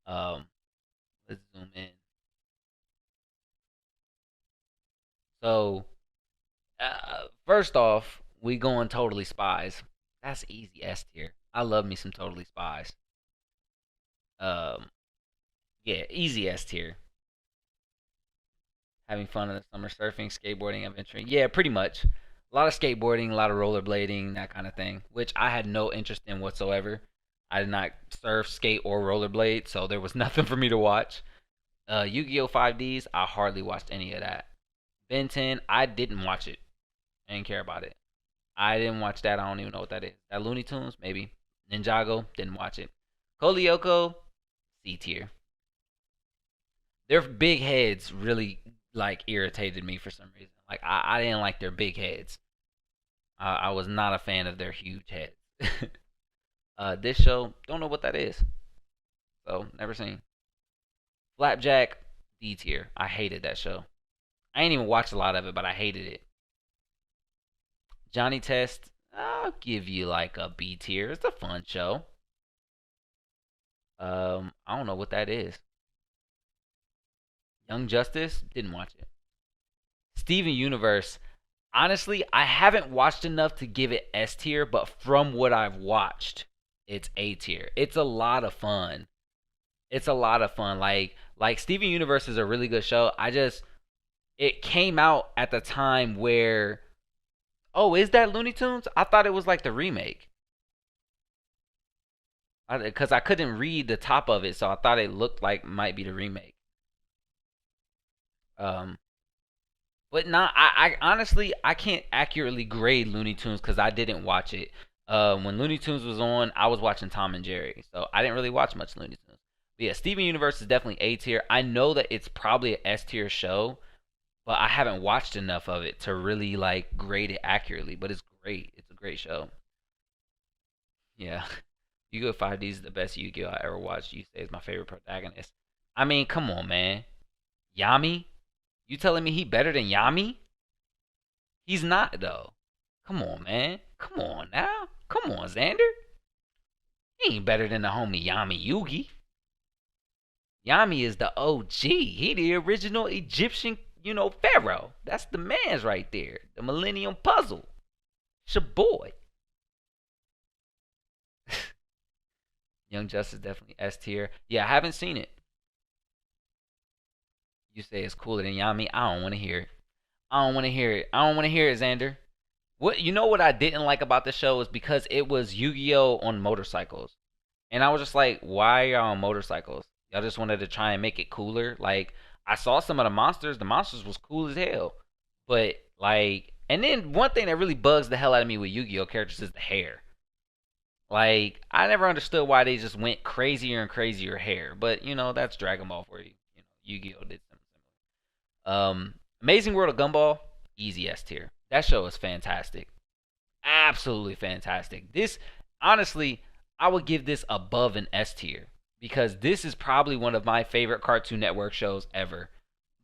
Um, let's zoom in. So, first off, we going totally spies. That's easy S tier. I love me some totally spies. Um, yeah, easy S tier. Having fun in the summer, surfing, skateboarding, adventuring. Yeah, pretty much. A lot of skateboarding, a lot of rollerblading, that kind of thing, which I had no interest in whatsoever. I did not surf, skate, or rollerblade, so there was nothing for me to watch. Yu-Gi-Oh! 5Ds, I hardly watched any of that. Ben 10, I didn't watch it. I didn't care about it. I didn't watch that. I don't even know what that is. That Looney Tunes, maybe. Ninjago, didn't watch it. Koliyoko, C tier. Their big heads really like irritated me for some reason. Like I didn't like their big heads. I was not a fan of their huge heads. This show, don't know what that is. So never seen. Flapjack, D tier. I hated that show. I ain't even watched a lot of it, but I hated it. Johnny Test, I'll give you like a B tier. It's a fun show. I don't know what that is. Young Justice, didn't watch it. Steven Universe, honestly, I haven't watched enough to give it S tier, but from what I've watched, it's A tier. It's a lot of fun. It's a lot of fun. Like Steven Universe is a really good show. It came out at the time where, oh, is that Looney Tunes? I thought it was like the remake. Because I couldn't read the top of it, so I thought it looked like might be the remake. Um, but not. I honestly I can't accurately grade Looney Tunes because I didn't watch it. When Looney Tunes was on, I was watching Tom and Jerry, so I didn't really watch much Looney Tunes. But yeah, Steven Universe is definitely A tier. I know that it's probably an S tier show, but I haven't watched enough of it to really like grade it accurately. But it's great. It's a great show. Yeah. Yu-Gi-Oh! 5D is the best Yu-Gi-Oh! I ever watched. You say is my favorite protagonist. I mean, come on, man. Yami? You telling me he better than Yami? He's not though. Come on, man. Come on now. Come on, Xander. He ain't better than the homie Yami Yugi. Yami is the OG. He the original Egyptian, pharaoh. That's the man's right there. The Millennium Puzzle. It's your boy. Young Justice definitely S tier. Yeah, I haven't seen it. You say it's cooler than Yami. I don't want to hear it. I don't want to hear it. I don't want to hear it, Xander. What I didn't like about the show is because it was Yu-Gi-Oh on motorcycles. And I was just like, why are y'all on motorcycles? Y'all just wanted to try and make it cooler. Like I saw some of the monsters. The monsters was cool as hell. But like and then one thing that really bugs the hell out of me with Yu-Gi-Oh characters is the hair. Like I never understood why they just went crazier and crazier hair. But that's Dragon Ball for you. Yu-Gi-Oh did something similar. Amazing World of Gumball, easy S tier. That show is fantastic. Absolutely fantastic. This, honestly, I would give this above an S tier because this is probably one of my favorite Cartoon Network shows ever.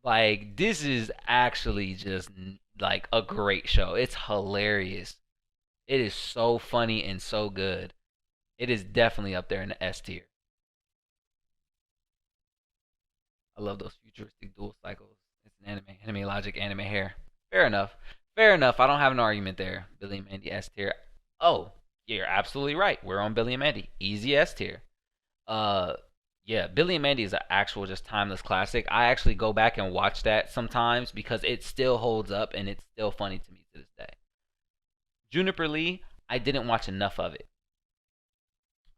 Like, this is actually just like a great show. It's hilarious. It is so funny and so good. It is definitely up there in the S tier. I love those futuristic dual cycles. It's an anime logic, anime hair. Fair enough. Fair enough. I don't have an argument there. Billy and Mandy S tier. Oh, yeah, you're absolutely right. We're on Billy and Mandy. Easy S tier. Uh, yeah, Billy and Mandy is an actual just timeless classic. I actually go back and watch that sometimes because it still holds up and it's still funny to me to this day. Juniper Lee, I didn't watch enough of it.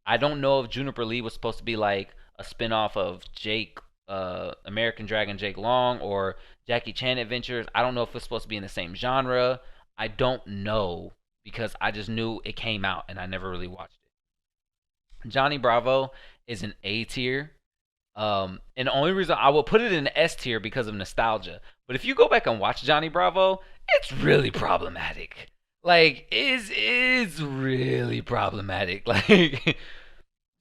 I don't know if Juniper Lee was supposed to be like a spinoff of Jake, American Dragon Jake Long or Jackie Chan Adventures. I don't know if it's supposed to be in the same genre. I don't know because I just knew it came out and I never really watched it. Johnny Bravo is an A tier. And the only reason I will put it in S tier because of nostalgia. But if you go back and watch Johnny Bravo, it's really problematic. Like, is really problematic. Like,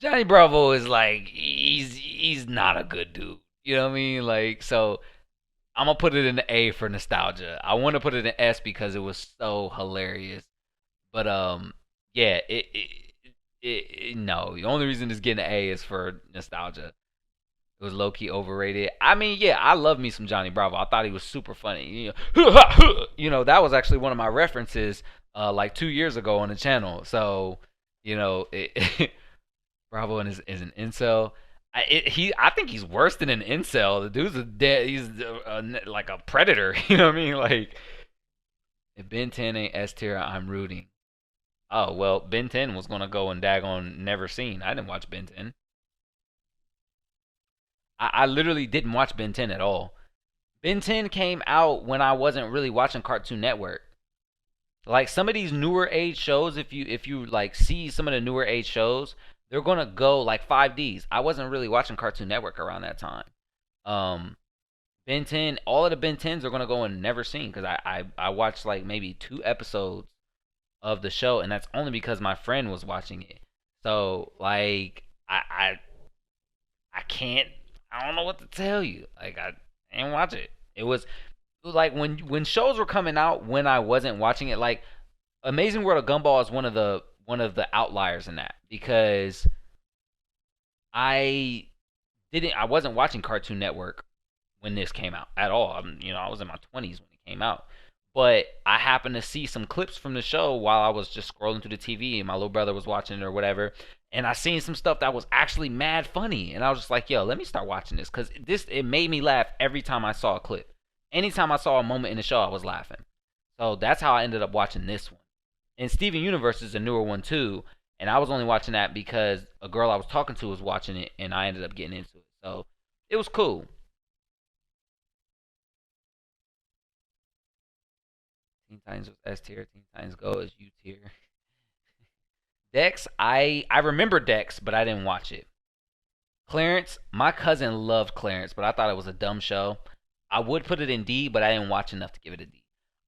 Johnny Bravo is like he's not a good dude. You know what I mean? Like so I'm gonna put it in the A for nostalgia. I want to put it in S because it was so hilarious. But yeah, no. The only reason it's getting an A is for nostalgia. It was low key overrated. I mean, yeah, I love me some Johnny Bravo. I thought he was super funny. That was actually one of my references like 2 years ago on the channel. So, Bravo is an incel. I think he's worse than an incel. The dude's a dead. He's like a predator. You know what I mean? Like if Ben 10 ain't S tier, I'm rooting. Oh well, Ben 10 was gonna go and daggone never seen. I didn't watch Ben 10. I literally didn't watch Ben 10 at all. Ben 10 came out when I wasn't really watching Cartoon Network. Like some of these newer age shows, if you like see some of the newer age shows, they're gonna go like 5Ds. I wasn't really watching Cartoon Network around that time. Um, Ben 10, all of the Ben 10s are gonna go and never seen because I watched like maybe 2 episodes of the show, and that's only because my friend was watching it. So like I can't. I don't know what to tell you. Like I didn't watch it. It was like when shows were coming out when I wasn't watching it. Like Amazing World of Gumball is one of the outliers in that because I I wasn't watching Cartoon Network when this came out at all. I was in my 20s when it came out. But I happened to see some clips from the show while I was just scrolling through the TV and my little brother was watching it or whatever. And I seen some stuff that was actually mad funny. And I was just like, yo, let me start watching this. Because it made me laugh every time I saw a clip. Anytime I saw a moment in the show, I was laughing. So that's how I ended up watching this one. And Steven Universe is a newer one too. And I was only watching that because a girl I was talking to was watching it and I ended up getting into it. So it was cool. Teen Titans was S tier. Teen Titans Go is U tier. Dex, I remember Dex, but I didn't watch it. Clarence, my cousin loved Clarence, but I thought it was a dumb show. I would put it in D, but I didn't watch enough to give it a D.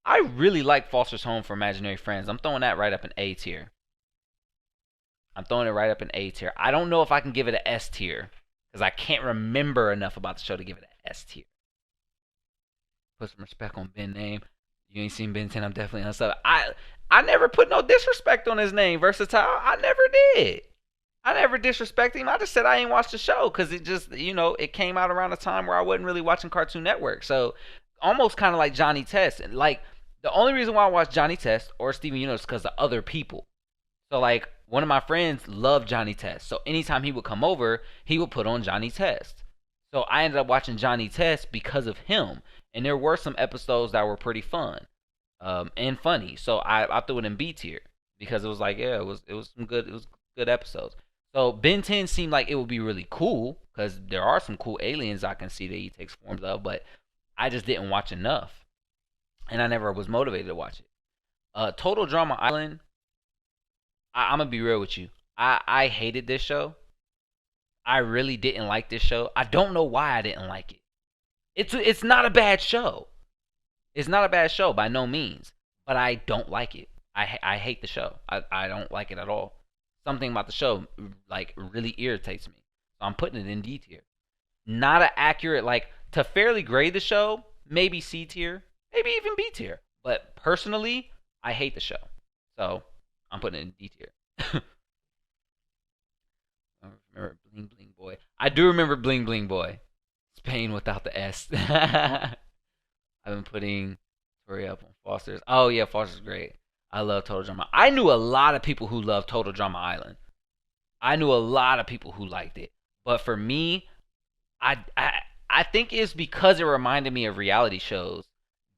I really like Foster's Home for Imaginary Friends. I'm throwing that right up in A tier. I'm throwing it right up in A tier. I don't know if I can give it an S tier because I can't remember enough about the show to give it an S tier. Put some respect on Ben name. You ain't seen Ben 10. I'm definitely on sub. I never put no disrespect on his name. Versatile. I never did. I never disrespected him. I just said I ain't watched the show because it just it came out around a time where I wasn't really watching Cartoon Network. So almost kind of like Johnny Test. And like the only reason why I watch Johnny Test or Steven Universe is because of other people. So like one of my friends loved Johnny Test. So anytime he would come over, he would put on Johnny Test. So I ended up watching Johnny Test because of him. And there were some episodes that were pretty fun, and funny. So I threw it in B tier because it was like, yeah, it was good episodes. So Ben 10 seemed like it would be really cool because there are some cool aliens I can see that he takes forms of, but I just didn't watch enough, and I never was motivated to watch it. Total Drama Island. I'm gonna be real with you. I hated this show. I really didn't like this show. I don't know why I didn't like it. It's not a bad show. It's not a bad show by no means, but I don't like it. I hate the show. I don't like it at all. Something about the show like really irritates me. So I'm putting it in D tier. Not an accurate like to fairly grade the show. Maybe C tier, maybe even B tier. But personally, I hate the show. So I'm putting it in D tier. I remember Bling Bling Boy. I do remember Bling Bling Boy. Spain without the S. I've been putting Tori up on Foster's. Oh yeah, Foster's great. I love Total Drama. I knew a lot of people who loved Total Drama Island. I knew a lot of people who liked it. But for me, I think it's because it reminded me of reality shows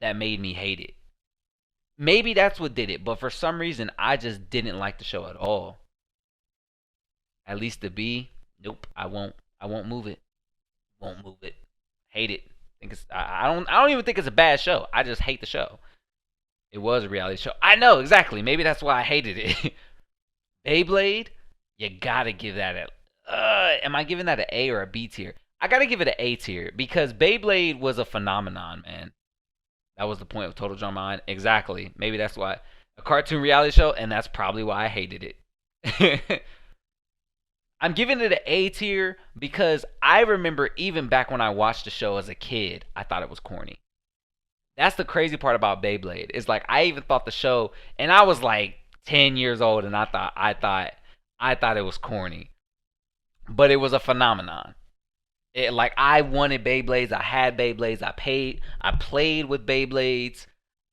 that made me hate it. Maybe that's what did it, but for some reason I just didn't like the show at all. At least the B, nope, I won't move it. Won't move it. Hate it. Think it's I don't even think it's a bad show. I just hate the show. It was a reality show. I know exactly. Maybe that's why I hated it. Beyblade, you gotta give that a. Am I giving that an A or a B tier? I gotta give it an A tier because Beyblade was a phenomenon, man. That was the point of Total Drama Island. Exactly. Maybe that's why a cartoon reality show, and that's probably why I hated it. I'm giving it an A tier because I remember even back when I watched the show as a kid, I thought it was corny. That's the crazy part about Beyblade. It's like I even thought the show, and I was like 10 years old, and I thought it was corny, but it was a phenomenon. Like I wanted Beyblades. I had Beyblades. I played with Beyblades.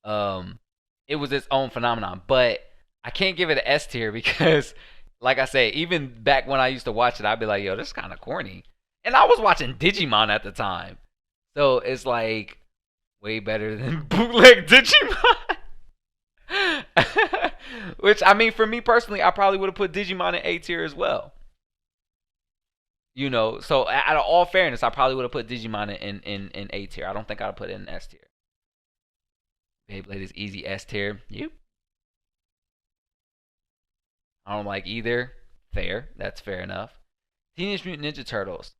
Um, it was its own phenomenon. But I can't give it an S tier because, like I say, even back when I used to watch it, I'd be like, "Yo, this is kind of corny." And I was watching Digimon at the time, so it's like way better than bootleg Digimon. Which I mean, for me personally, I probably would have put Digimon in A tier as well. So out of all fairness, I probably would have put Digimon in A tier. I don't think I'd put it in S tier. Beyblade is easy S tier. You? I don't like either. Fair. That's fair enough. Teenage Mutant Ninja Turtles.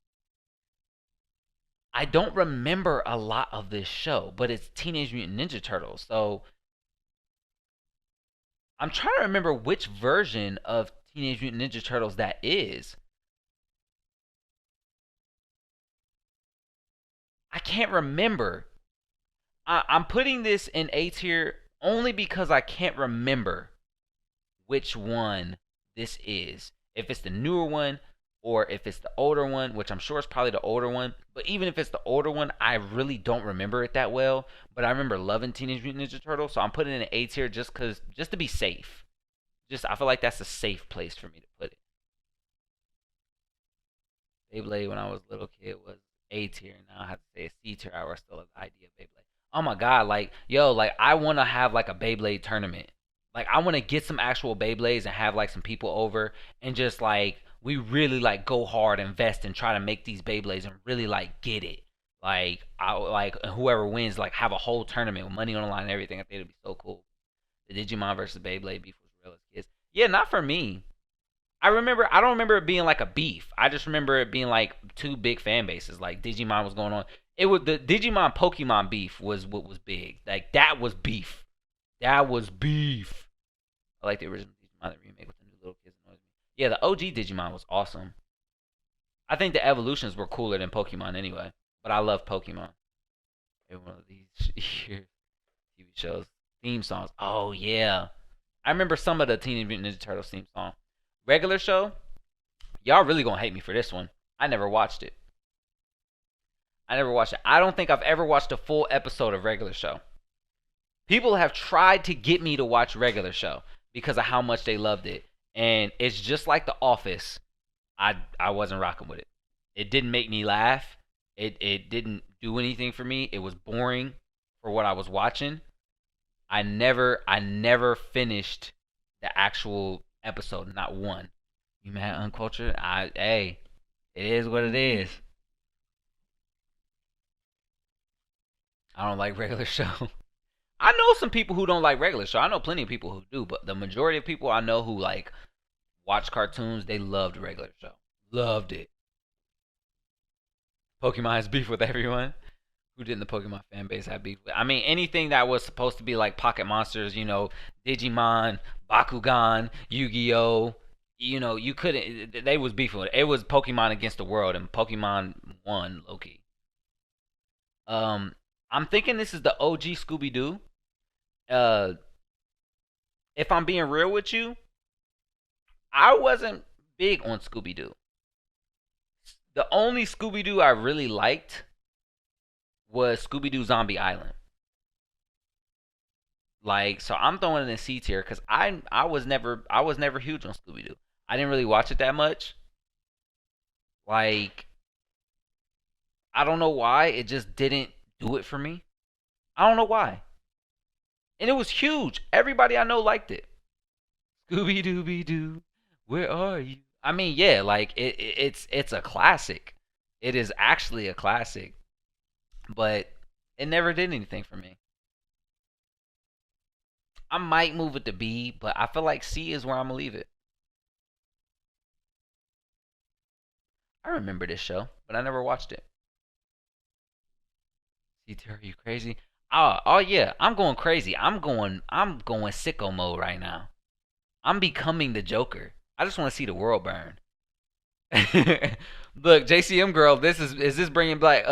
I don't remember a lot of this show, but it's Teenage Mutant Ninja Turtles. So I'm trying to remember which version of Teenage Mutant Ninja Turtles that is. I can't remember. I'm putting this in A tier only because I can't remember which one this is. If it's the newer one or if it's the older one, which I'm sure it's probably the older one. But even if it's the older one, I really don't remember it that well. But I remember loving Teenage Mutant Ninja Turtles, so I'm putting it in A tier just to be safe. I feel like that's a safe place for me to put it. Beyblade when I was a little kid was A tier. Now I have to say a C tier. I still love the idea of Beyblade. Oh my god, like yo, like I want to have like a Beyblade tournament. Like I want to get some actual Beyblades and have like some people over and just like we really like go hard, invest and try to make these Beyblades and really like get it. Like I like whoever wins like have a whole tournament with money on the line and everything. I think it'd be so cool. The Digimon versus Beyblade beef was real as kids. Yeah, not for me. I don't remember it being like a beef. I just remember it being like two big fan bases. Like Digimon was going on. It was the Digimon Pokemon beef was what was big. Like that was beef. That was beef. I like the original Digimon remake with the new little kids. Yeah, the OG Digimon was awesome. I think the evolutions were cooler than Pokemon anyway. But I love Pokemon. Every one of these TV shows theme songs. Oh yeah, I remember some of the Teenage Mutant Ninja Turtles theme song. Regular show, y'all really gonna hate me for this one. I never watched it. I never watched it. I don't think I've ever watched a full episode of Regular Show. People have tried to get me to watch Regular Show because of how much they loved it. And it's just like The Office. I wasn't rocking with it. It didn't make me laugh. It didn't do anything for me. It was boring for what I was watching. I never finished the actual episode, not one. You mad uncultured? Hey, it is what it is. I don't like Regular Show. I know some people who don't like Regular Show. I know plenty of people who do, but the majority of people I know who like watch cartoons, they loved Regular Show. Loved it. Pokemon has beef with everyone. Who didn't the Pokemon fan base have beef with? I mean, anything that was supposed to be like Pocket Monsters, Digimon, Bakugan, Yu-Gi-Oh, you couldn't. They was beefing with it. It was Pokemon against the world, and Pokemon won, Loki. Um, I'm thinking this is the OG Scooby Doo. Uh, if I'm being real with you, I wasn't big on Scooby Doo. The only Scooby Doo I really liked was Scooby Doo Zombie Island. Like, so I'm throwing it in C tier because I was never huge on Scooby Doo. I didn't really watch it that much. Like, I don't know why it just didn't do it for me. I don't know why. And it was huge. Everybody I know liked it. Scooby Dooby Doo, where are you? I mean, yeah, like it's a classic. It is actually a classic, but it never did anything for me. I might move it to B, but I feel like C is where I'm gonna leave it. I remember this show, but I never watched it. C tier, are you crazy? Oh yeah, I'm going crazy. I'm going sicko mode right now. I'm becoming the Joker. I just want to see the world burn. Look, JCM girl, is this bringing back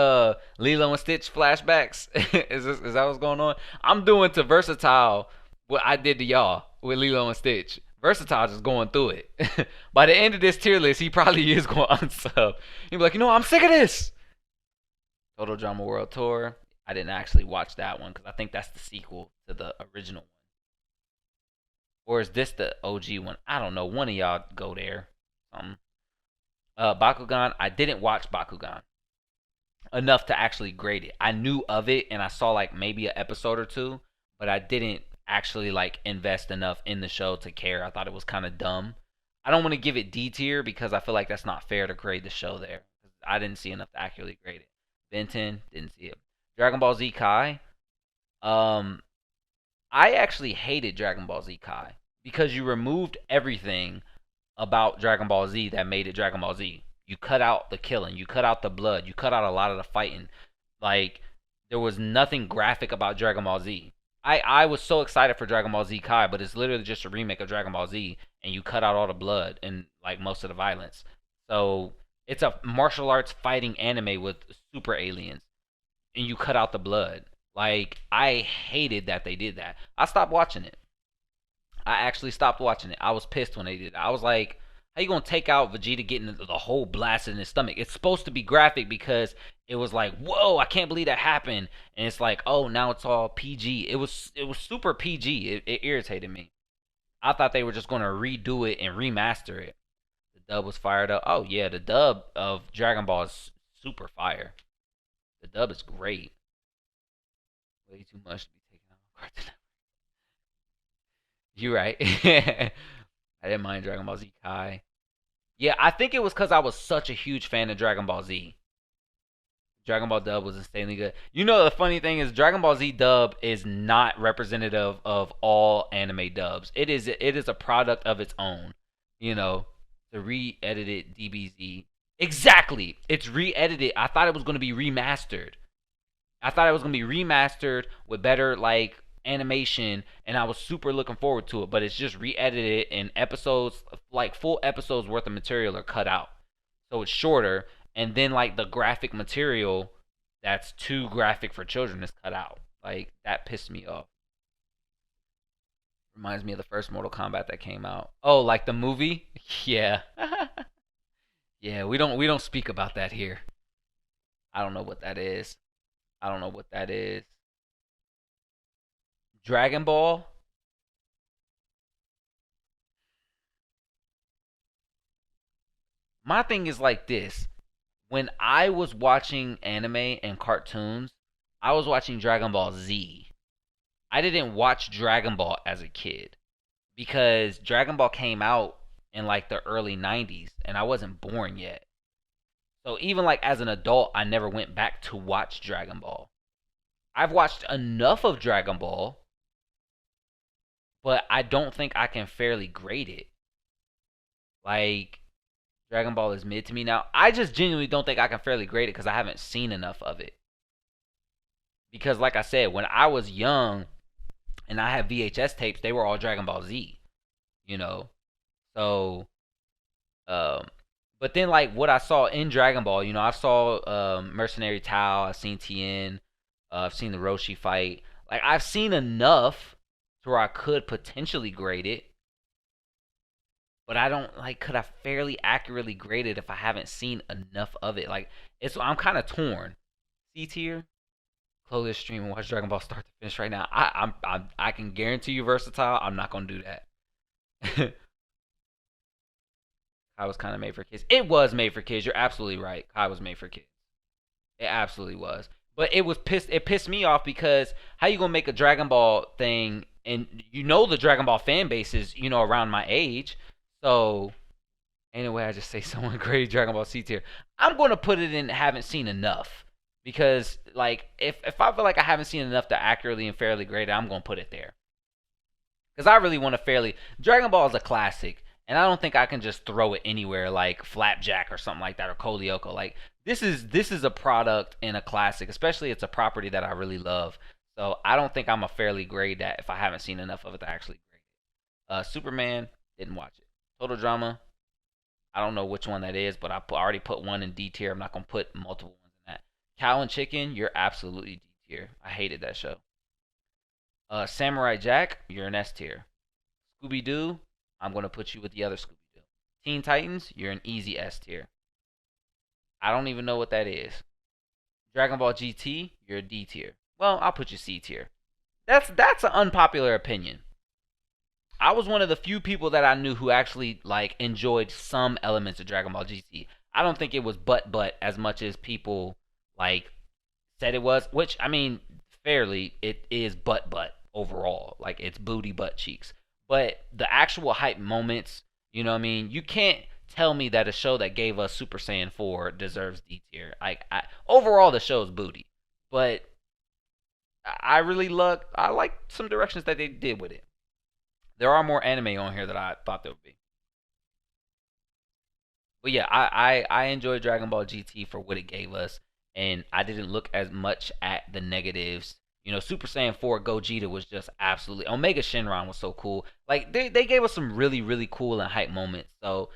Lilo and Stitch flashbacks? Is that what's going on? I'm doing to Versatile what I did to y'all with Lilo and Stitch. Versatile just going through it. By the end of this tier list, he probably is going to unsub. He'll be like, I'm sick of this. Total Drama World Tour. I didn't actually watch that one because I think that's the sequel to the original one. Or is this the OG one? I don't know. One of y'all go there. Bakugan. I didn't watch Bakugan enough to actually grade it. I knew of it and I saw like maybe an episode or two, but I didn't actually like invest enough in the show to care. I thought it was kind of dumb. I don't want to give it D tier because I feel like that's not fair to grade the show there. I didn't see enough to accurately grade it. Ben 10, didn't see it. Dragon Ball Z Kai. Um, I actually hated Dragon Ball Z Kai because you removed everything about Dragon Ball Z that made it Dragon Ball Z. You cut out the killing, you cut out the blood, you cut out a lot of the fighting. Like there was nothing graphic about Dragon Ball Z. I was so excited for Dragon Ball Z Kai, but it's literally just a remake of Dragon Ball Z, and you cut out all the blood and like most of the violence. So it's a martial arts fighting anime with super aliens, and you cut out the blood. Like I hated that they did that. I stopped watching it. I actually stopped watching it. I was pissed when they did it. I was like, how you gonna take out Vegeta getting the whole blast in his stomach? It's supposed to be graphic because it was like, whoa, I can't believe that happened. And it's like, oh, now it's all PG. It was super PG. It irritated me. I thought they were just gonna redo it and remaster it. The dub was fired up. Oh yeah, the dub of Dragon Ball is super fire. The dub is great. Way too much to be taken out of Cartoon. You right. I didn't mind Dragon Ball Z Kai. Yeah, I think it was because I was such a huge fan of Dragon Ball Z. Dragon Ball dub was insanely good. You know the funny thing is Dragon Ball Z dub is not representative of all anime dubs. It is a product of its own. You know, the re-edited DBZ. Exactly. It's re-edited. I thought it was going to be remastered. I thought it was going to be remastered with better like animation and I was super looking forward to it, but it's just re-edited and episodes like full episodes worth of material are cut out. So it's shorter and then like the graphic material that's too graphic for children is cut out. Like that pissed me off. Reminds me of the first Mortal Kombat that came out. Oh, like the movie? Yeah. Yeah, we don't speak about that here. I don't know what that is. I don't know what that is. Dragon Ball. My thing is like this. When I was watching anime and cartoons, I was watching Dragon Ball Z. I didn't watch Dragon Ball as a kid because Dragon Ball came out in like the early 90s and I wasn't born yet. So even like as an adult, I never went back to watch Dragon Ball. I've watched enough of Dragon Ball, but I don't think I can fairly grade it. Like Dragon Ball is mid to me now. I just genuinely don't think I can fairly grade it because I haven't seen enough of it. Because like I said, when I was young and I had VHS tapes, they were all Dragon Ball Z. You know, so um, but then like what I saw in Dragon Ball, you know, I saw Mercenary Tao, I've seen Tien, I've seen the Roshi fight. Like I've seen enough to where I could potentially grade it, but I don't like could I fairly accurately grade it if I haven't seen enough of it. Like it's I'm kind of torn. C tier. Close this stream and watch Dragon Ball start to finish right now. I can guarantee you versatile. I'm not gonna do that. Kai was kind of made for kids. It was made for kids. You're absolutely right. Kai was made for kids. It absolutely was. But it was pissed. It pissed me off because how you gonna make a Dragon Ball thing and you know the Dragon Ball fan base is around my age. So anyway, I just say someone grade Dragon Ball C tier. I'm gonna put it in haven't seen enough because like if I feel like I haven't seen enough to accurately and fairly grade it, I'm gonna put it there. Because I really want to fairly. Dragon Ball is a classic, and I don't think I can just throw it anywhere like Flapjack or something like that or Kolioko. Like this is a product and a classic, especially it's a property that I really love. So I don't think I'm a fairly grade that if I haven't seen enough of it to actually grade it. Superman didn't watch it. Total Drama. I don't know which one that is, but already put one in D tier. I'm not gonna put multiple ones in that. Cow and Chicken, you're absolutely D tier. I hated that show. Samurai Jack, you're an S tier. Scooby Doo, I'm gonna put you with the other Scooby Doo. Teen Titans, you're an easy S tier. I don't even know what that is. Dragon Ball GT, you're a D tier. Well, I'll put you C tier. That's an unpopular opinion. I was one of the few people that I knew who actually like enjoyed some elements of Dragon Ball GT. I don't think it was butt as much as people like said it was, which I mean, fairly, it is butt overall. Like it's booty butt cheeks. But the actual hype moments, you know what I mean? You can't tell me that a show that gave us Super Saiyan 4 deserves D tier. Overall the show's booty. But I like some directions that they did with it. There are more anime on here that I thought there would be. But yeah, I enjoyed Dragon Ball GT for what it gave us, and I didn't look as much at the negatives. You know, Super Saiyan 4 Gogeta was just absolutely Omega Shenron was so cool. Like they gave us some really cool and hype moments. So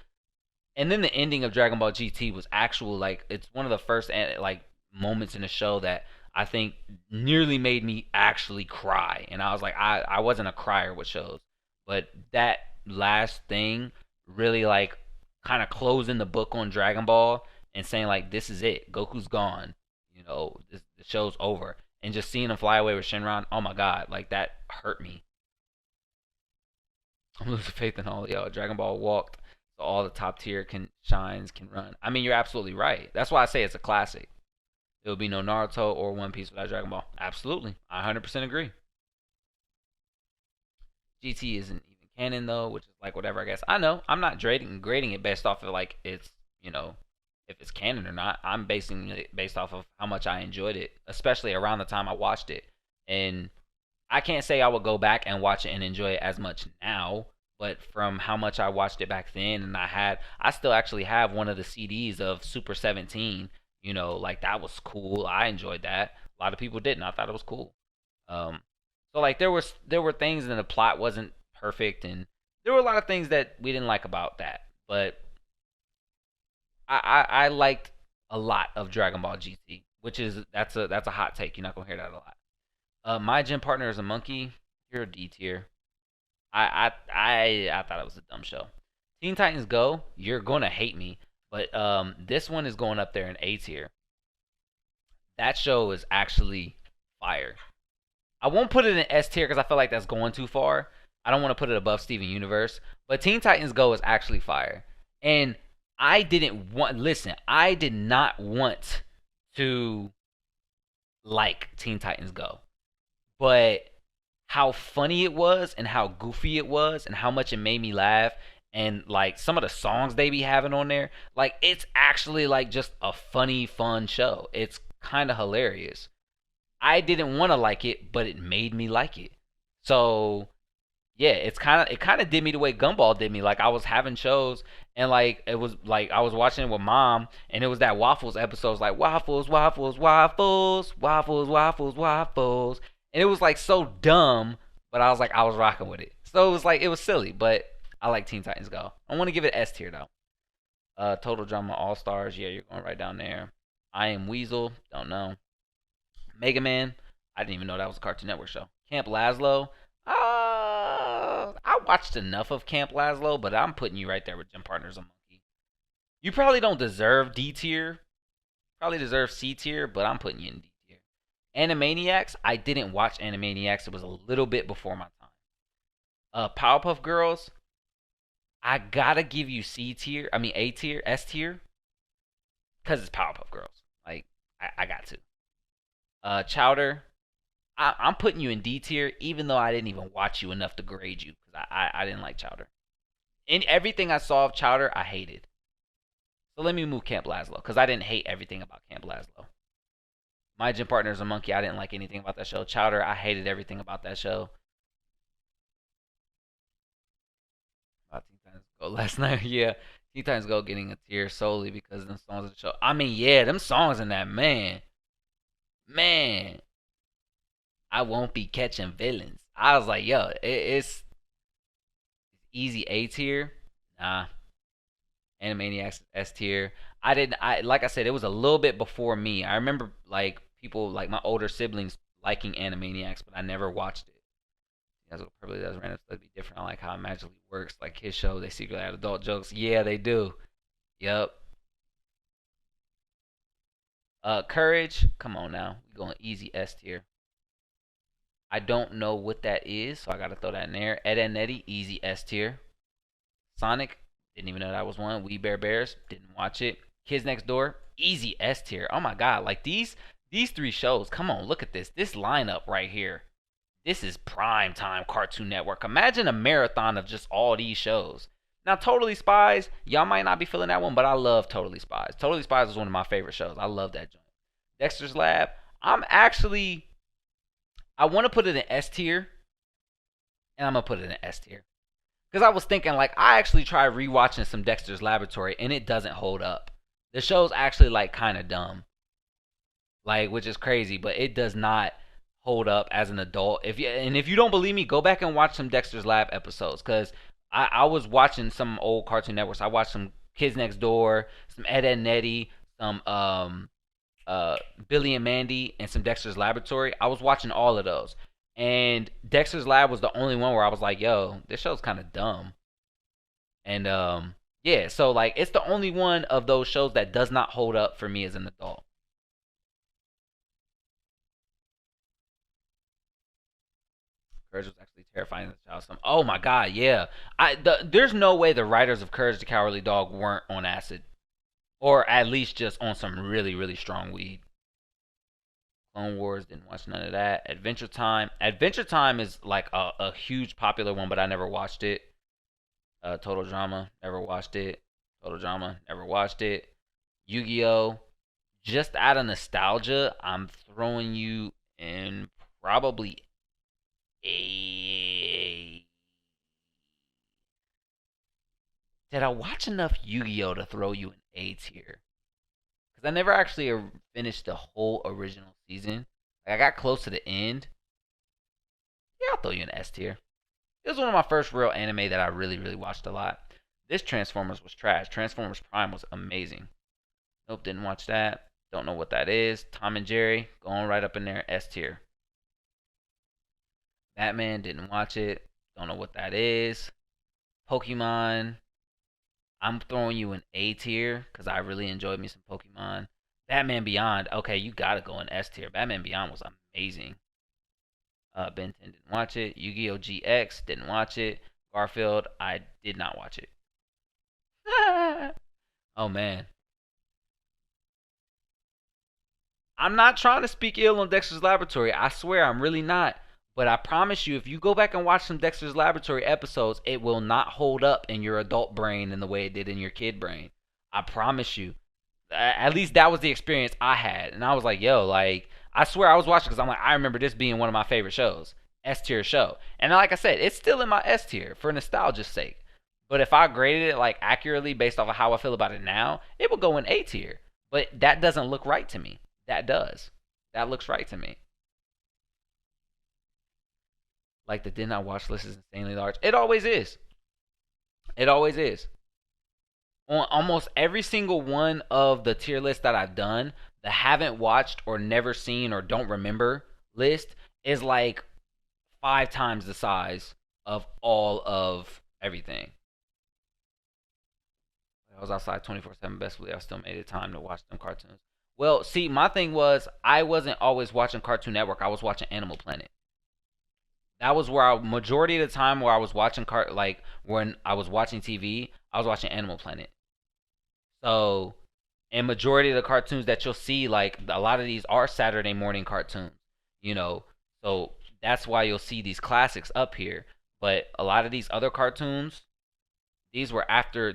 and then the ending of Dragon Ball GT was actual like it's one of the first like moments in the show that I think nearly made me actually cry. And I was like I wasn't a crier with shows, but that last thing really like kind of closing the book on Dragon Ball and saying like this is it. Goku's gone. You know, the show's over. And just seeing him fly away with Shenron, oh my god, like that hurt me. I'm losing faith in all y'all. Dragon Ball walked, so all the top tier can shines can run. I mean, you're absolutely right. That's why I say it's a classic. There would be no Naruto or One Piece without Dragon Ball. Absolutely, I 100% agree. GT isn't even canon though, which is like whatever I guess. I know I'm not grading it based off of like it's you know if it's canon or not. I'm basing it based off of how much I enjoyed it, especially around the time I watched it. And I can't say I would go back and watch it and enjoy it as much now, but from how much I watched it back then, and I still actually have one of the CDs of Super 17. You know, like that was cool. I enjoyed that. A lot of people didn't. I thought it was cool. Um, so like there were things and the plot wasn't perfect, and there were a lot of things that we didn't like about that. But I liked a lot of Dragon Ball GT, which is that's a hot take. You're not gonna hear that a lot. My gym partner is a monkey. You're a D tier. I thought it was a dumb show. Teen Titans Go. You're gonna hate me, but this one is going up there in A tier. That show is actually fire. I won't put it in S tier because I feel like that's going too far. I don't want to put it above Steven Universe, but Teen Titans Go is actually fire. And I didn't want. Listen, I did not want to like Teen Titans Go, but how funny it was and how goofy it was and how much it made me laugh and like some of the songs they be having on there, like it's actually like just a funny fun show. It's kind of hilarious. I didn't want to like it, but it made me like it. So yeah, it kind of did me the way Gumball did me. Like I was having shows and like it was like I was watching it with mom and it was that Waffles episode. It was like waffles, and it was like so dumb, but I was like I was rocking with it. So it was like it was silly, but I like Teen Titans Go. I want to give it S tier though. Total Drama All Stars, yeah, you're going right down there. I Am Weasel, don't know. Mega Man, I didn't even know that was a Cartoon Network show. Camp Lazlo, I watched enough of Camp Lazlo, but I'm putting you right there with Gym Partners a Monkey. You probably don't deserve D tier. Probably deserve C tier, but I'm putting you in D tier. Animaniacs, I didn't watch Animaniacs. It was a little bit before my time. Powerpuff Girls, I gotta give you C tier. I mean A tier, S tier, because it's Powerpuff Girls. Like I got to. Chowder, I'm putting you in D tier, even though I didn't even watch you enough to grade you because I didn't like Chowder. And everything I saw of Chowder, I hated. So let me move Camp Lazlo because I didn't hate everything about Camp Lazlo. My gym partner is a monkey. I didn't like anything about that show. Chowder, I hated everything about that show. Teen Titans Go last night, yeah. Teen Titans Go getting a tier solely because of the songs of the show. I mean, yeah, them songs in that man. I won't be catching villains. I was like, yo, it's easy A tier. Nah, Animaniacs S tier. I didn't. I like I said, it was a little bit before me. I remember like people like my older siblings liking Animaniacs, but I never watched it. That's what probably does random stuff be different. I like how it magically works. Like his show, they secretly have adult jokes. Yeah, they do. Yep. Courage, come on now. We going easy S tier. I don't know what that is, so I gotta throw that in there. Ed and Eddie, easy S tier. Sonic, didn't even know that was one. We Bear Bears, didn't watch it. Kids Next Door, easy S tier. Oh my god, like these three shows. Come on, look at this. This lineup right here. This is prime time Cartoon Network. Imagine a marathon of just all these shows. Now, Totally Spies, y'all might not be feeling that one, but I love Totally Spies. Totally Spies is one of my favorite shows. I love that joint. Dexter's Lab, I want to put it in S tier, and I'm gonna put it in S tier because I was thinking like I actually tried rewatching some Dexter's Laboratory, and it doesn't hold up. The show's actually like kind of dumb, like which is crazy, but it does not hold up as an adult. If you don't believe me, go back and watch some Dexter's Lab episodes because I was watching some old Cartoon Networks. I watched some Kids Next Door, some Ed and Eddie, some Billy and Mandy, and some Dexter's Laboratory. I was watching all of those, and Dexter's Lab was the only one where I was like, "Yo, this show's kind of dumb." And yeah, so like it's the only one of those shows that does not hold up for me as an adult. Courage was actually terrifying as a child. Oh my god, yeah. There's no way the writers of Courage the Cowardly Dog weren't on acid, or at least just on some really really strong weed. Clone Wars, didn't watch none of that. Adventure Time. Adventure Time is like a huge popular one, but I never watched it. Total Drama, never watched it. Total Drama, never watched it. Yu-Gi-Oh! Just out of nostalgia, I'm throwing you in probably a. Did I watch enough Yu-Gi-Oh! To throw you an A tier? Because I never actually finished the whole original season. Like, I got close to the end. Yeah, I'll throw you an S tier. It was one of my first real anime that I really, really watched a lot. This Transformers was trash. Transformers Prime was amazing. Nope, didn't watch that. Don't know what that is. Tom and Jerry, going right up in there, S tier. Batman, didn't watch it. Don't know what that is. Pokemon, I'm throwing you an A tier because I really enjoyed me some Pokemon. Batman Beyond, okay, you gotta go in S tier. Batman Beyond was amazing. Ben 10 didn't watch it. Yu-Gi-Oh! GX, didn't watch it. Garfield, I did not watch it. Oh man. I'm not trying to speak ill on Dexter's Laboratory. I swear I'm really not. But I promise you, if you go back and watch some Dexter's Laboratory episodes, it will not hold up in your adult brain in the way it did in your kid brain. I promise you. At least that was the experience I had. And I was like, yo, like, I swear I was watching because I'm like, I remember this being one of my favorite shows. S tier show. And like I said, it's still in my S tier for nostalgia's sake. But if I graded it like accurately based off of how I feel about it now, it would go in A tier. But that doesn't look right to me. That does. That looks right to me. Like the did not watch list is insanely large. It always is. It always is. On almost every single one of the tier lists that I've done, the haven't watched or never seen or don't remember list is like 5 times the size of all of everything. I was outside 24/7. Best believe I still made it time to watch them cartoons. Well, see, my thing was I wasn't always watching Cartoon Network. I was watching Animal Planet. That was where majority of the time where I was watching like when I was watching TV, I was watching Animal Planet. So, and majority of the cartoons that you'll see, like a lot of these are Saturday morning cartoons, you know. So that's why you'll see these classics up here. But a lot of these other cartoons, these were after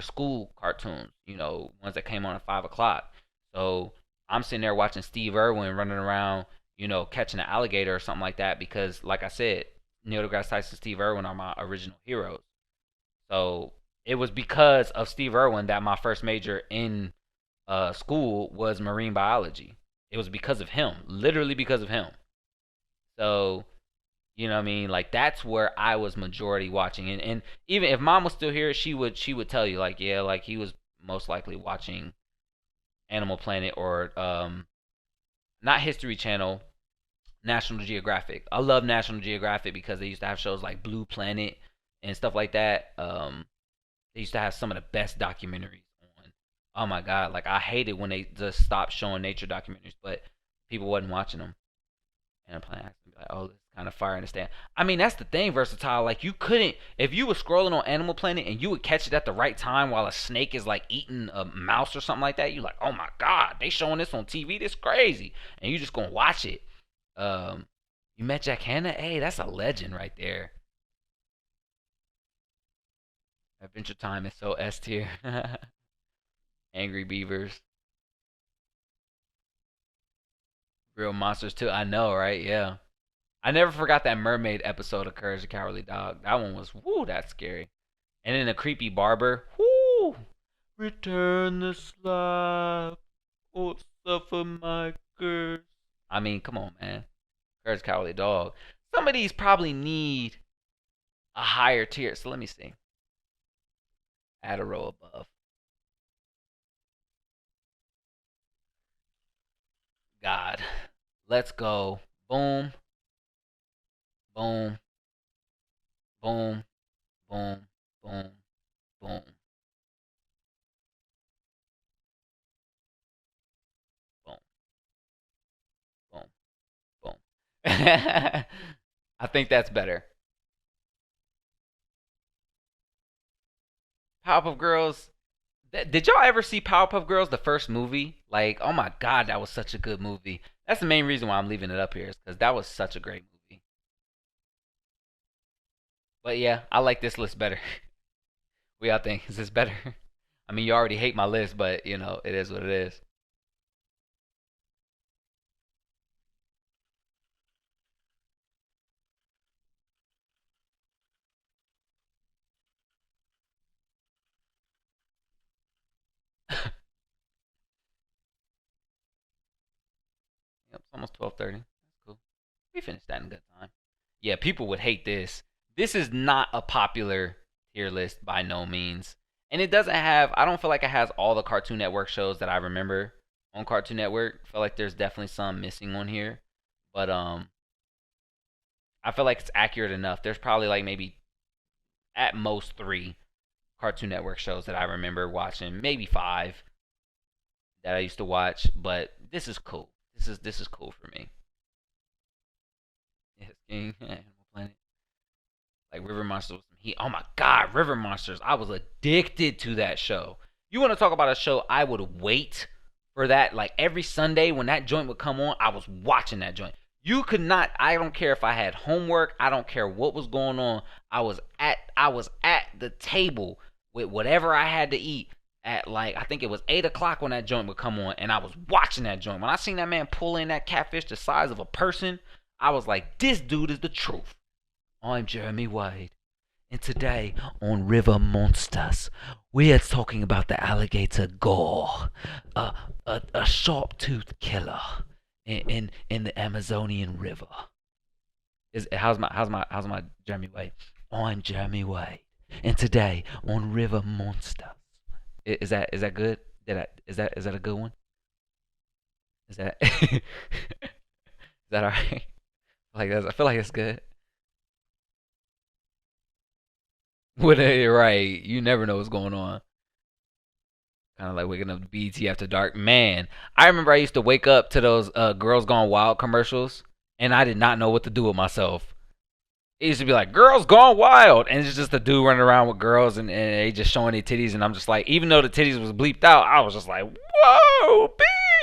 school cartoons, you know, ones that came on at 5 o'clock. So I'm sitting there watching Steve Irwin running around, you know, catching an alligator or something like that because, like I said, Neil deGrasse Tyson, Steve Irwin are my original heroes. So it was because of Steve Irwin that my first major in school was marine biology. It was because of him, literally because of him. So you know what I mean? Like that's where I was majority watching, and even if mom was still here, she would tell you like yeah, like he was most likely watching Animal Planet or not History Channel, National Geographic. I love National Geographic because they used to have shows like Blue Planet and stuff like that. They used to have some of the best documentaries on. Oh my god, like I hated when they just stopped showing nature documentaries, but people wasn't watching them. And I'm playing accident, be like, oh, this is kind of fire in the stand. I mean, that's the thing, versatile. Like you couldn't, if you were scrolling on Animal Planet and you would catch it at the right time while a snake is like eating a mouse or something like that, you like, oh my god, they showing this on TV, this crazy, and you just gonna watch it. Um, you met Jack Hanna, hey, that's a legend right there. Adventure Time is so S tier. Angry Beavers, Real Monsters too. I know, right? Yeah. I never forgot that mermaid episode of Courage the Cowardly Dog. That one was whoo, that's scary. And then the creepy barber, whoo, return the slab or suffer my curse. I mean, come on, man. Courage the Cowardly Dog. Some of these probably need a higher tier. So let me see. Add a row above. God. Let's go. Boom, boom, boom, boom, boom, boom, boom, boom, boom. I think that's better. Powerpuff Girls. Did y'all ever see Powerpuff Girls, the first movie? Like, oh my god, that was such a good movie. That's the main reason why I'm leaving it up here, is because that was such a great movie. But yeah, I like this list better. What y'all think? Is this better? I mean, you already hate my list, but you know, it is what it is. Yep, it's almost 12:30. That's cool. We finished that in good time. Yeah, people would hate this. This is not a popular tier list by no means. And it doesn't have, I don't feel like it has all the Cartoon Network shows that I remember on Cartoon Network. I feel like there's definitely some missing on here. But I feel like it's accurate enough. There's probably like maybe at most three Cartoon Network shows that I remember watching, maybe five that I used to watch. But this is cool. This is cool for me. Yes, King, Animal Planet. Like River Monsters with some heat. Oh my god, River Monsters. I was addicted to that show. You want to talk about a show I would wait for that like every Sunday when that joint would come on, I was watching that joint. You could not, I don't care if I had homework, I don't care what was going on. I was at the table with whatever I had to eat at like I think it was 8 o'clock when that joint would come on and I was watching that joint. When I seen that man pull in that catfish the size of a person, I was like, this dude is the truth. I'm Jeremy Wade, and today on River Monsters, we are talking about the alligator gore, a sharp-toothed killer in the Amazonian River. How's my Jeremy Wade? I'm Jeremy Wade, and today on River Monsters, is that good? Is that a good one? Is that is that alright? Like I feel like it's good. What right? You never know what's going on. Kind of like waking up to BT after dark. Man, I remember I used to wake up to those Girls Gone Wild commercials, and I did not know what to do with myself. It used to be like Girls Gone Wild, and it's just a dude running around with girls, and they just showing their titties, and I'm just like, even though the titties was bleeped out, I was just like, whoa,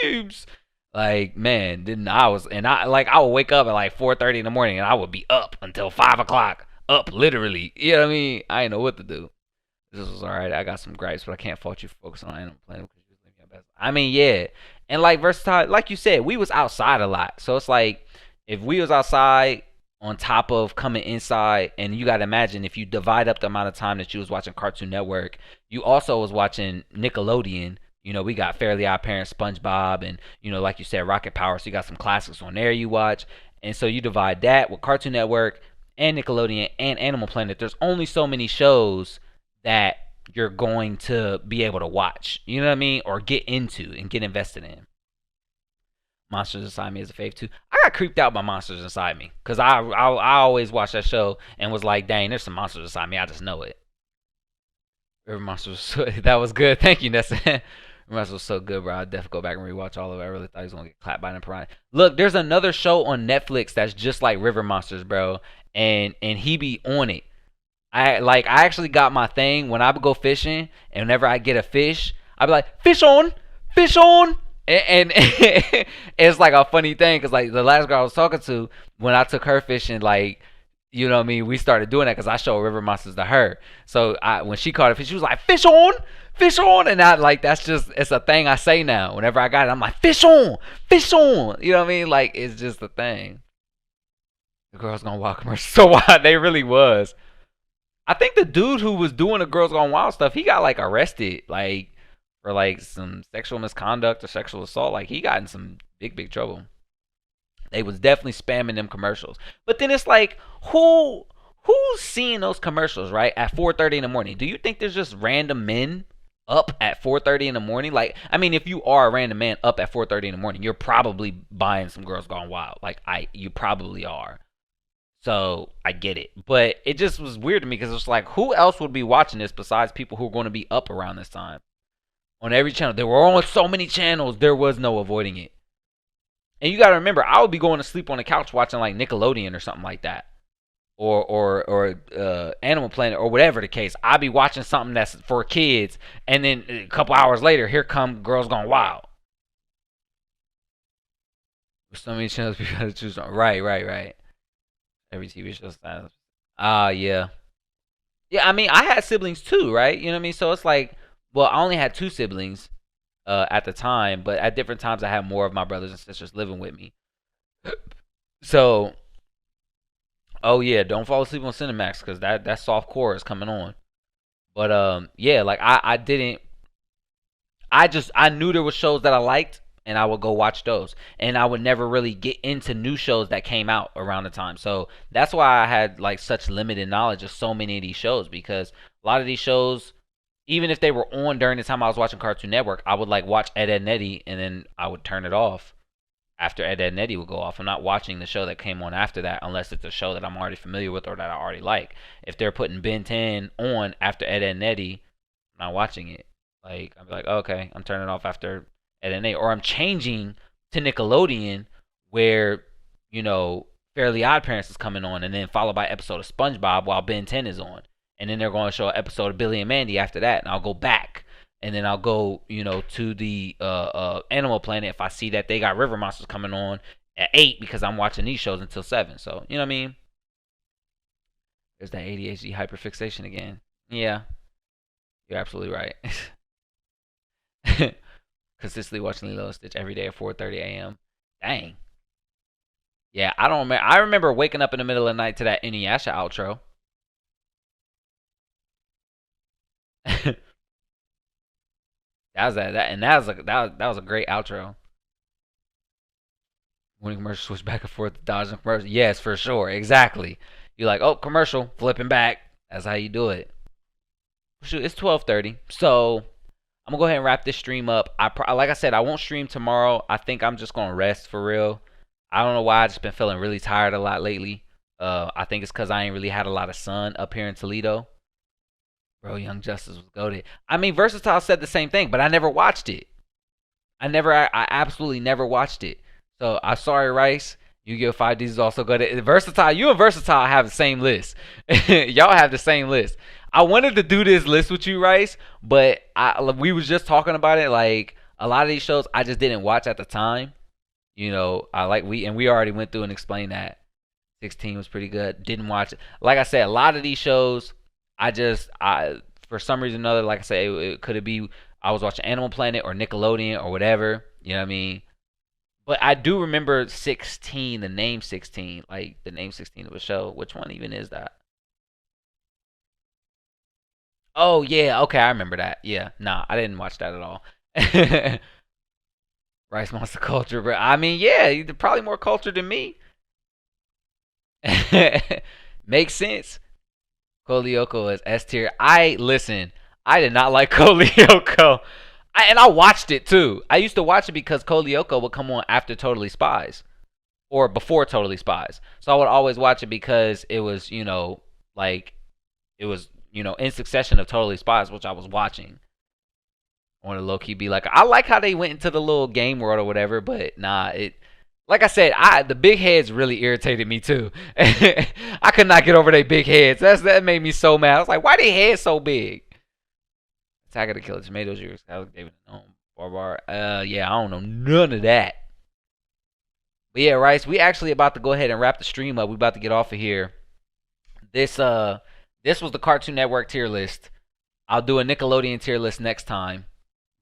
beeps. Like man, didn't I was and I like I would wake up at like 4:30 in the morning, and I would be up until 5 o'clock, up literally. You know what I mean? I didn't know what to do. This was alright. I got some gripes, but I can't fault you for focusing on Animal Planet because you was living your best. I mean, yeah, and like versatile, like you said, we was outside a lot, so it's like if we was outside on top of coming inside, and you gotta imagine if you divide up the amount of time that you was watching Cartoon Network, you also was watching Nickelodeon. You know, we got Fairly Odd Parents, SpongeBob, and you know, like you said, Rocket Power. So you got some classics on there you watch, and so you divide that with Cartoon Network and Nickelodeon and Animal Planet. There's only so many shows that you're going to be able to watch. You know what I mean? Or get into and get invested in. Monsters Inside Me is a fave too. I got creeped out by Monsters Inside Me because I always watched that show and was like, dang, there's some monsters inside me. I just know it. River Monsters, that was good. Thank you, Nessa. Russell was so good, bro. I'd definitely go back and rewatch all of it. I really thought he was gonna get clapped by the piranha. Look, there's another show on Netflix that's just like River Monsters, bro, and he be on it. I actually got my thing when I would go fishing, and whenever I get a fish, I'd be like, fish on, and it's like a funny thing because like the last girl I was talking to, when I took her fishing, like you know what I mean, we started doing that because I showed River Monsters to her. So when she caught a fish, she was like, fish on, and I like that's just it's a thing I say now. Whenever I got it, I'm like, fish on. You know what I mean? Like it's just a thing. The Girls Gone Wild commercial, so wild they really was. I think the dude who was doing the Girls Gone Wild stuff, he got like arrested, like for like some sexual misconduct or sexual assault. Like he got in some big trouble. They was definitely spamming them commercials. But then it's like, who's seeing those commercials right at 4:30 in the morning? Do you think there's just random men up at 4:30 in the morning? Like, I mean, if you are a random man up at 4:30 in the morning, you're probably buying some Girls Gone Wild. Like, you probably are. So I get it, but it just was weird to me because it's like, who else would be watching this besides people who are going to be up around this time on every channel? There were on so many channels, there was no avoiding it. And you got to remember, I would be going to sleep on the couch watching like Nickelodeon or something like that, or Animal Planet or whatever the case. I'd be watching something that's for kids, and then a couple hours later, here come Girls Gone Wild. So many channels we got to choose from. Right. Every TV show styles. Yeah. Yeah, I mean, I had siblings too, right? You know what I mean? So it's like, well, I only had two siblings at the time, but at different times I had more of my brothers and sisters living with me. So, oh yeah, don't fall asleep on Cinemax because that soft core is coming on. But yeah, like I didn't. I knew there were shows that I liked, and I would go watch those. And I would never really get into new shows that came out around the time. So that's why I had like such limited knowledge of so many of these shows, because a lot of these shows, even if they were on during the time I was watching Cartoon Network, I would like watch Ed, Edd n Eddy, and then I would turn it off after Ed, Edd n Eddy would go off. I'm not watching the show that came on after that unless it's a show that I'm already familiar with or that I already like. If they're putting Ben 10 on after Ed, Edd n Eddy, I'm not watching it. Like, I'd be like, okay, I'm turning it off after Ed, Edd n Eddy. Or I'm changing to Nickelodeon where, you know, Fairly Odd Parents is coming on, and then followed by an episode of SpongeBob while Ben 10 is on. And then they're going to show an episode of Billy and Mandy after that, and I'll go back. And then I'll go, you know, to the Animal Planet if I see that they got River Monsters coming on at 8 because I'm watching these shows until 7. So, you know what I mean? There's that ADHD hyperfixation again. Yeah, you're absolutely right. Consistently watching Lilo and Stitch every day at 4:30 a.m. Dang. Yeah, I don't remember. I remember waking up in the middle of the night to that Inuyasha outro. That was a great outro. When commercial switch back and forth, dodging commercial. Yes, for sure, exactly. You're like, oh, commercial, flipping back. That's how you do it. Shoot, it's 12:30, so I'm gonna go ahead and wrap this stream up. Like I said, I won't stream tomorrow. I think I'm just gonna rest for real. I don't know why. I just been feeling really tired a lot lately. I think it's because I ain't really had a lot of sun up here in Toledo. Bro, Young Justice was goated. I mean, Versatile said the same thing, but I never watched it. I absolutely never watched it. So I'm sorry, Rice. Yu-Gi-Oh! 5D is also good. Versatile, you and Versatile have the same list. Y'all have the same list. I wanted to do this list with you, Rice, but we was just talking about it. Like a lot of these shows, I just didn't watch at the time. You know, we already went through and explained that. 16 was pretty good. Didn't watch it. Like I said, a lot of these shows, I for some reason or another, like I said, it could be I was watching Animal Planet or Nickelodeon or whatever. You know what I mean? But I do remember 16, the name 16, like the name 16 of a show. Which one even is that? Oh yeah, okay, I remember that. Yeah, nah, I didn't watch that at all. Rice Monster Culture, but I mean, yeah, you're probably more cultured than me. Makes sense. Kolyoko is S tier. Listen. I did not like Kolyoko. And I watched it too. I used to watch it because Kolyoko would come on after Totally Spies or before Totally Spies. So I would always watch it because it was, you know, like it was, you know, in succession of Totally Spies, which I was watching. I want to low key be like, I like how they went into the little game world or whatever, but nah, it. Like I said, the big heads really irritated me too. I could not get over their big heads. That made me so mad. I was like, why they heads so big? Attack of the Killer Tomatoes. David Barbar. Yeah, I don't know none of that. But yeah, Rice, we actually about to go ahead and wrap the stream up. We about to get off of here. This was the Cartoon Network tier list. I'll do a Nickelodeon tier list next time.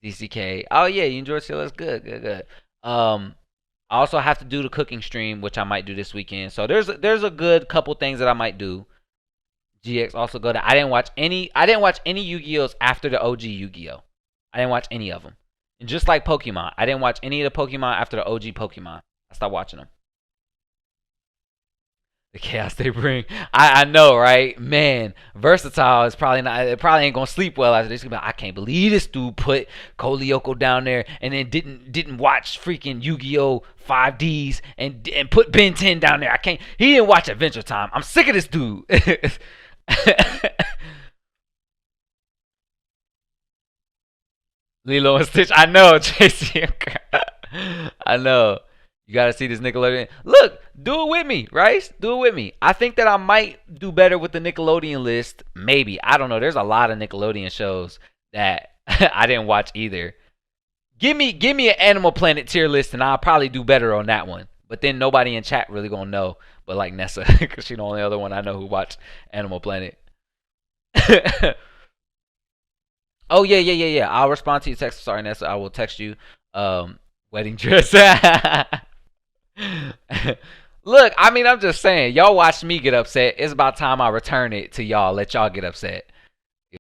DCK. Oh yeah, you enjoyed tier list? Good, good, good. I also have to do the cooking stream, which I might do this weekend. So there's a good couple things that I might do. GX also go to. I didn't watch any Yu-Gi-Ohs after the OG Yu-Gi-Oh. I didn't watch any of them. And just like Pokemon, I didn't watch any of the Pokemon after the OG Pokemon. I stopped watching them. The chaos they bring. I know, right? Man, Versatile is probably not. It probably ain't gonna sleep well after this. I can't believe this dude put Kolyoko down there and then didn't watch freaking Yu-Gi-Oh 5Ds and put Ben 10 down there. I can't. He didn't watch Adventure Time. I'm sick of this dude. Lilo and Stitch. I know, JC. I know. You gotta see this Nickelodeon. Look, do it with me, right? Do it with me. I think that I might do better with the Nickelodeon list. Maybe. I don't know. There's a lot of Nickelodeon shows that I didn't watch either. Give me an Animal Planet tier list, and I'll probably do better on that one. But then nobody in chat really gonna know, but like Nessa, because she's the only other one I know who watched Animal Planet. Oh yeah. I'll respond to your text. Sorry, Nessa. I will text you. Wedding dress. Look, I mean, I'm just saying, y'all watched me get upset. It's about time I return it to y'all. Let y'all get upset.